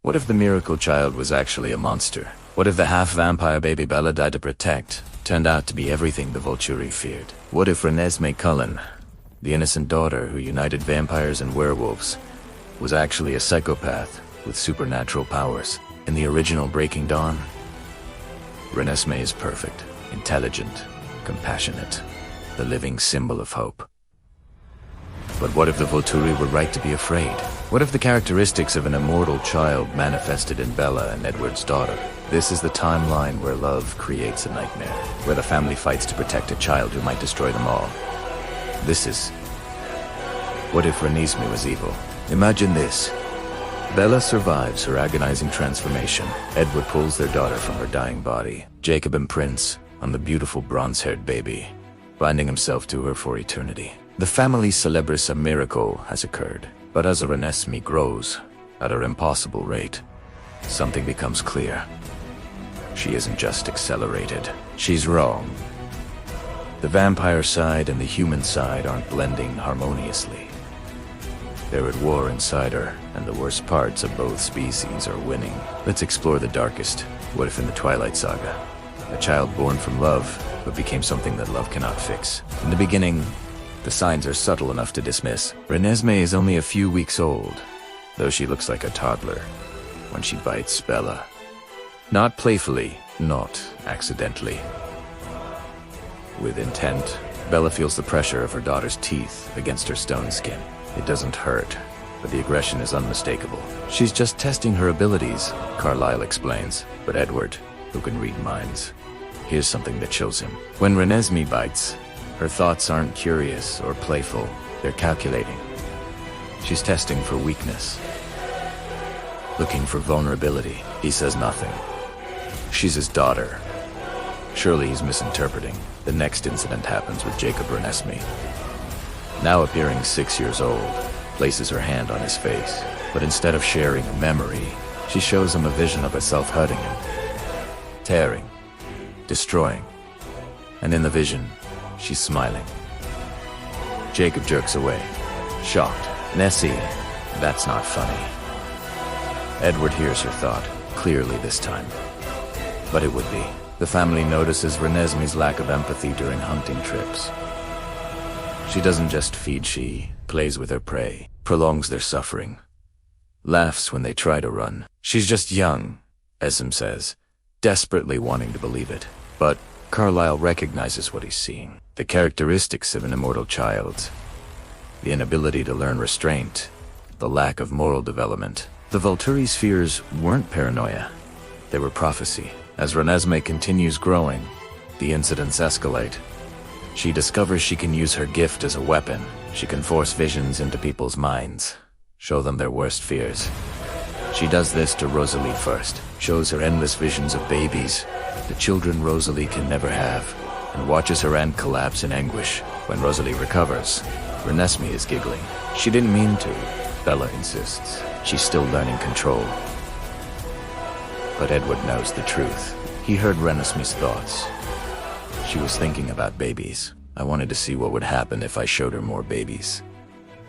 What if the miracle child was actually a monster? What if the half-vampire baby Bella died to protect turned out to be everything the Volturi feared? What if Renesmee Cullen, the innocent daughter who united vampires and werewolves, was actually a psychopath with supernatural powers? In the original Breaking Dawn, Renesmee is perfect, intelligent, compassionate, the living symbol of hope. But what if the Volturi were right to be afraid? What if the characteristics of an immortal child manifested in Bella and Edward's daughter? This is the timeline where love creates a nightmare, where the family fights to protect a child who might destroy them all. This is... What if Renesmee was evil? Imagine this. Bella survives her agonizing transformation. Edward pulls their daughter from her dying body. Jacob imprints on the beautiful bronze-haired baby, binding himself to her for eternity. The family celebrates a miracle has occurred, but as Renesmee grows at an impossible rate, something becomes clear. She isn't just accelerated, she's wrong. The vampire side and the human side aren't blending harmoniously. They're at war inside her, and the worst parts of both species are winning. Let's explore the darkest. What if in the Twilight saga, a child born from love, but became something that love cannot fix? In the beginning, the signs are subtle enough to dismiss. Renesmee is only a few weeks old, though she looks like a toddler when she bites Bella. Not playfully, not accidentally. With intent, Bella feels the pressure of her daughter's teeth against her stone skin. It doesn't hurt, but the aggression is unmistakable. She's just testing her abilities, Carlyle explains. But Edward, who can read minds, here's something that chills him. When Renesmee bites, her thoughts aren't curious or playful, they're calculating. She's testing for weakness, looking for vulnerability. He says nothing. She's his daughter. Surely he's misinterpreting. The next incident happens with Jacob Renesmee. Now appearing 6 years old, places her hand on his face. But instead of sharing a memory, she shows him a vision of herself hurting him, tearing, destroying. And in the vision, she's smiling. Jacob jerks away, shocked. Nessie, that's not funny. Edward hears her thought, clearly this time. But it would be. The family notices Renesmee's lack of empathy during hunting trips. She doesn't just feed, she plays with her prey, prolongs their suffering, laughs when they try to run. She's just young, Esm says, desperately wanting to believe it. But Carlyle recognizes what he's seeing. The characteristics of an immortal child. The inability to learn restraint. The lack of moral development. The Volturi's fears weren't paranoia. They were prophecy. As Renesmee continues growing, the incidents escalate. She discovers she can use her gift as a weapon. She can force visions into people's minds, show them their worst fears. She does this to Rosalie first, shows her endless visions of babies, the children Rosalie can never have, and watches her aunt collapse in anguish. When Rosalie recovers, Renesmee is giggling. She didn't mean to, Bella insists. She's still learning control. But Edward knows the truth. He heard Renesmee's thoughts. She was thinking about babies. I wanted to see what would happen if I showed her more babies.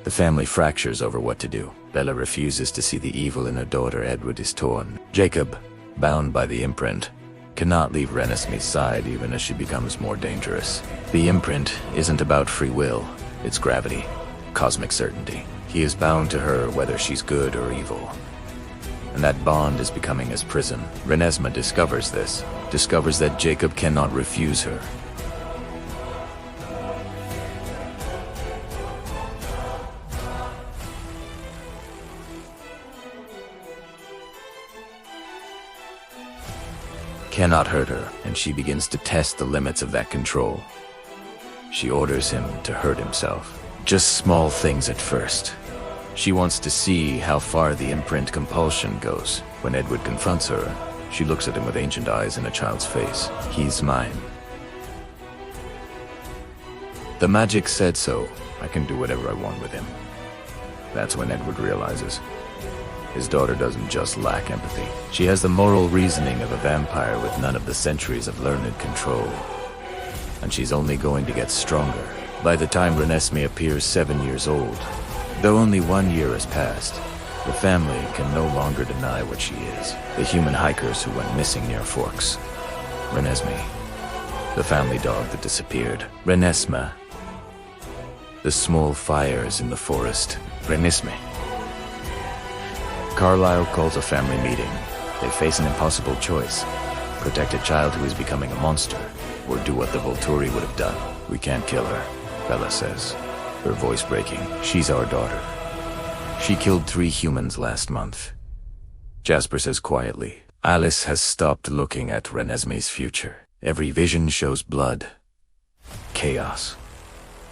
The family fractures over what to do. Bella refuses to see the evil in her daughter. Edward is torn. Jacob, bound by the imprint, cannot leave Renesmee's side even as she becomes more dangerous. The imprint isn't about free will, it's gravity, cosmic certainty. He is bound to her whether she's good or evil. And that bond is becoming his prison. Renesmee discovers this, discovers that Jacob cannot refuse her. Cannot hurt her, and she begins to test the limits of that control. She orders him to hurt himself. Just small things at first. She wants to see how far the imprint compulsion goes. When Edward confronts her, she looks at him with ancient eyes in a child's face. He's mine. The magic said so. I can do whatever I want with him. That's when Edward realizes his daughter doesn't just lack empathy. She has the moral reasoning of a vampire with none of the centuries of learned control. And she's only going to get stronger. By the time Renesmee appears 7 years old, though only 1 year has passed, The family can no longer deny what she is. The human hikers who went missing near Forks. Renesmee. The family dog that disappeared. Renesmee. The small fires in the forest. Renesmee. Carlisle calls a family meeting. They face an impossible choice. Protect a child who is becoming a monster, or do what the Volturi would have done. We can't kill her, Bella says, her voice breaking. She's our daughter. She killed 3 humans last month. Jasper says quietly, Alice has stopped looking at Renesmee's future. Every vision shows blood, chaos,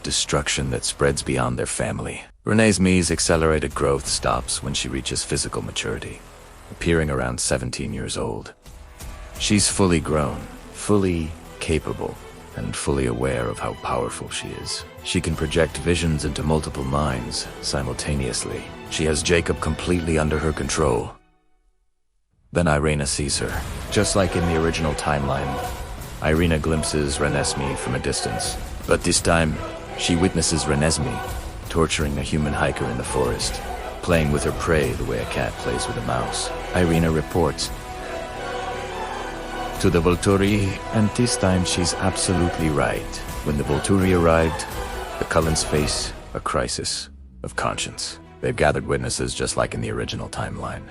destruction that spreads beyond their family. Renesmee's accelerated growth stops when she reaches physical maturity, appearing around 17 years old. She's fully grown, fully capable, and fully aware of how powerful she is. She can project visions into multiple minds simultaneously. She has Jacob completely under her control. Then Irina sees her. Just like in the original timeline, Irina glimpses Renesmee from a distance. But this time, she witnesses Renesmee torturing a human hiker in the forest, playing with her prey the way a cat plays with a mouse. Irina reports to the Volturi, and this time she's absolutely right. When the Volturi arrived, the Cullens face a crisis of conscience. They've gathered witnesses just like in the original timeline.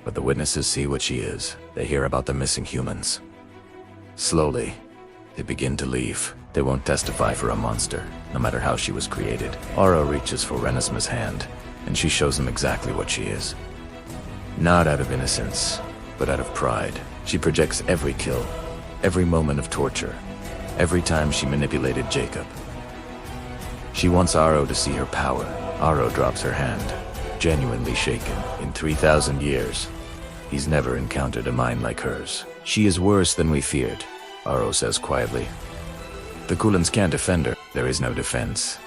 But the witnesses see what she is. They hear about the missing humans. Slowly, they begin to leave. They won't testify for a monster, no matter how she was created. Aura reaches for Renesmee's hand, and she shows them exactly what she is. Not out of innocence, but out of pride. She projects every kill, every moment of torture, every time she manipulated Jacob. She wants Aro to see her power. Aro drops her hand, genuinely shaken. In 3,000 years, he's never encountered a mind like hers. She is worse than we feared, Aro says quietly. The Cullens can't defend her. There is no defense.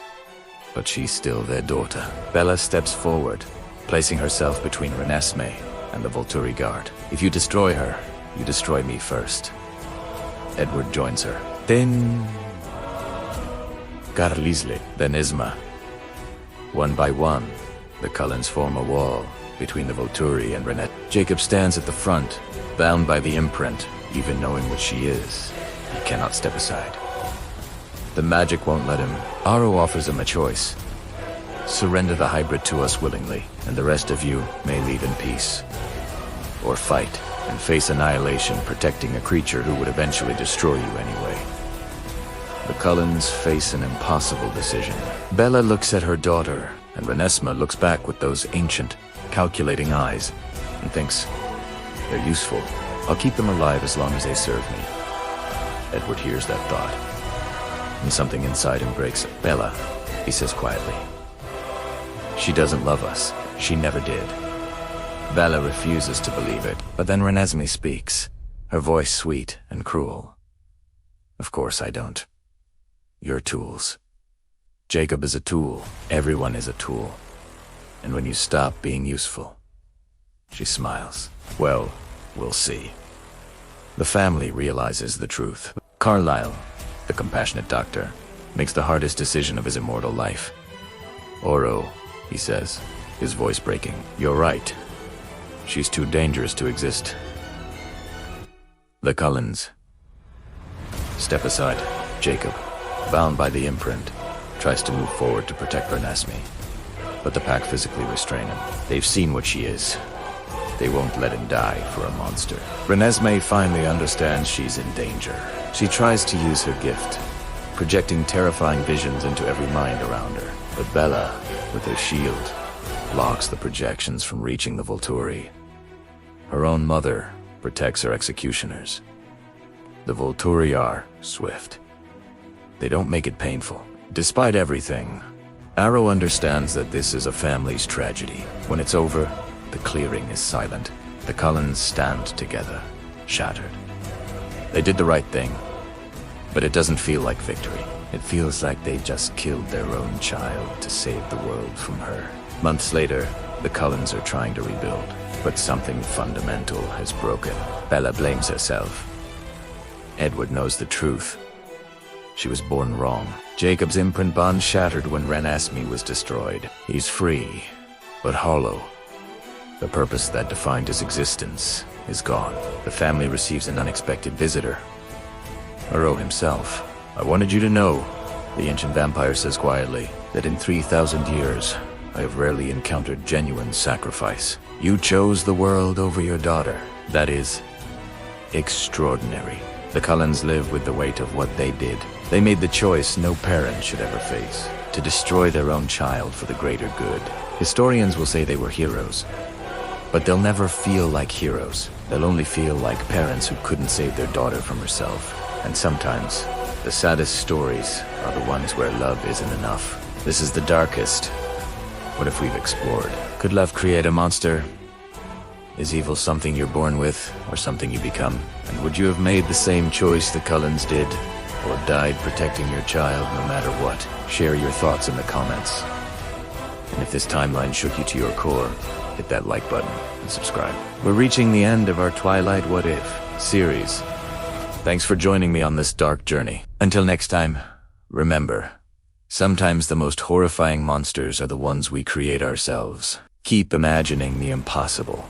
But she's still their daughter. Bella steps forward, placing herself between Renesmee and the Volturi guard. If you destroy her, you destroy me first. Edward joins her. Then Carlisle, then Isma. One by one, the Cullens form a wall between the Volturi and Renesmee. Jacob stands at the front, bound by the imprint, even knowing what she is. He cannot step aside. The magic won't let him. Aro offers him a choice. Surrender the hybrid to us willingly, and the rest of you may leave in peace. Or fight and face annihilation, protecting a creature who would eventually destroy you anyway. The Cullens face an impossible decision. Bella looks at her daughter, and Renesmee looks back with those ancient, calculating eyes, and thinks, they're useful. I'll keep them alive as long as they serve me. Edward hears that thought, and something inside him breaks. Bella, he says quietly. She doesn't love us. She never did. Bella refuses to believe it, but then Renesmee speaks, her voice sweet and cruel. Of course I don't. You're tools. Jacob is a tool. Everyone is a tool. And when you stop being useful, she smiles. Well, we'll see. The family realizes the truth. Carlisle, the compassionate doctor, makes the hardest decision of his immortal life. Oro, he says, his voice breaking. You're right. She's too dangerous to exist. The Cullens step aside. Jacob, bound by the imprint, tries to move forward to protect Renesmee, but the pack physically restrain him. They've seen what she is. They won't let him die for a monster. Renesmee finally understands she's in danger. She tries to use her gift, projecting terrifying visions into every mind around her. But Bella, with her shield, blocks the projections from reaching the Volturi. Her own mother protects her executioners. The Volturi are swift. They don't make it painful. Despite everything, Aro understands that this is a family's tragedy. When it's over, the clearing is silent. The Cullens stand together, shattered. They did the right thing, but it doesn't feel like victory. It feels like they just killed their own child to save the world from her. Months later, the Cullens are trying to rebuild, but something fundamental has broken. Bella blames herself. Edward knows the truth. She was born wrong. Jacob's imprint bond shattered when Renesmee was destroyed. He's free, but hollow. The purpose that defined his existence is gone. The family receives an unexpected visitor. Uro himself. I wanted you to know, the ancient vampire says quietly, that in 3,000 years, I have rarely encountered genuine sacrifice. You chose the world over your daughter. That is extraordinary. The Cullens live with the weight of what they did. They made the choice no parent should ever face, to destroy their own child for the greater good. Historians will say they were heroes, but they'll never feel like heroes. They'll only feel like parents who couldn't save their daughter from herself. And sometimes, the saddest stories are the ones where love isn't enough. This is the darkest. What if we've explored? Could love create a monster? Is evil something you're born with, or something you become? And would you have made the same choice the Cullens did, or died protecting your child no matter what? Share your thoughts in the comments. And if this timeline shook you to your core, hit that like button and subscribe. We're reaching the end of our Twilight What If series. Thanks for joining me on this dark journey. Until next time, remember, sometimes the most horrifying monsters are the ones we create ourselves. Keep imagining the impossible.